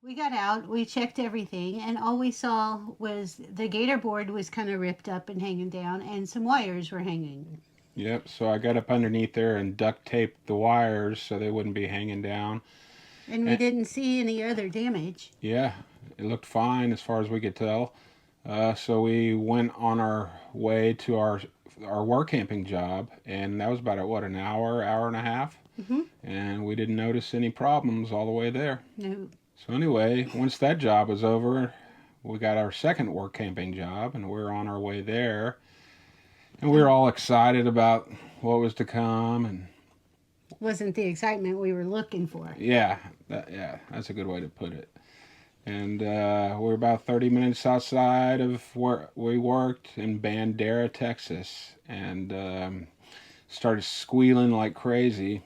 We got out, we checked everything, and all we saw was the gator board was kind of ripped up and hanging down, and some wires were hanging. Yep. So I got up underneath there and duct taped the wires so they wouldn't be hanging down. And we And didn't see any other damage. yeah, it looked fine as far as we could tell. So we went on our way to our work camping job, and that was about what, an hour, hour and a half, Hmm. and we didn't notice any problems all the way there. No. So anyway, once that job was over, we got our second work camping job, and we were on our way there, and we were And all excited about what was to come, and wasn't the excitement we were looking for. yeah, that's a good way to put it. And we're about 30 minutes outside of where we worked in Bandera, Texas, and started squealing like crazy.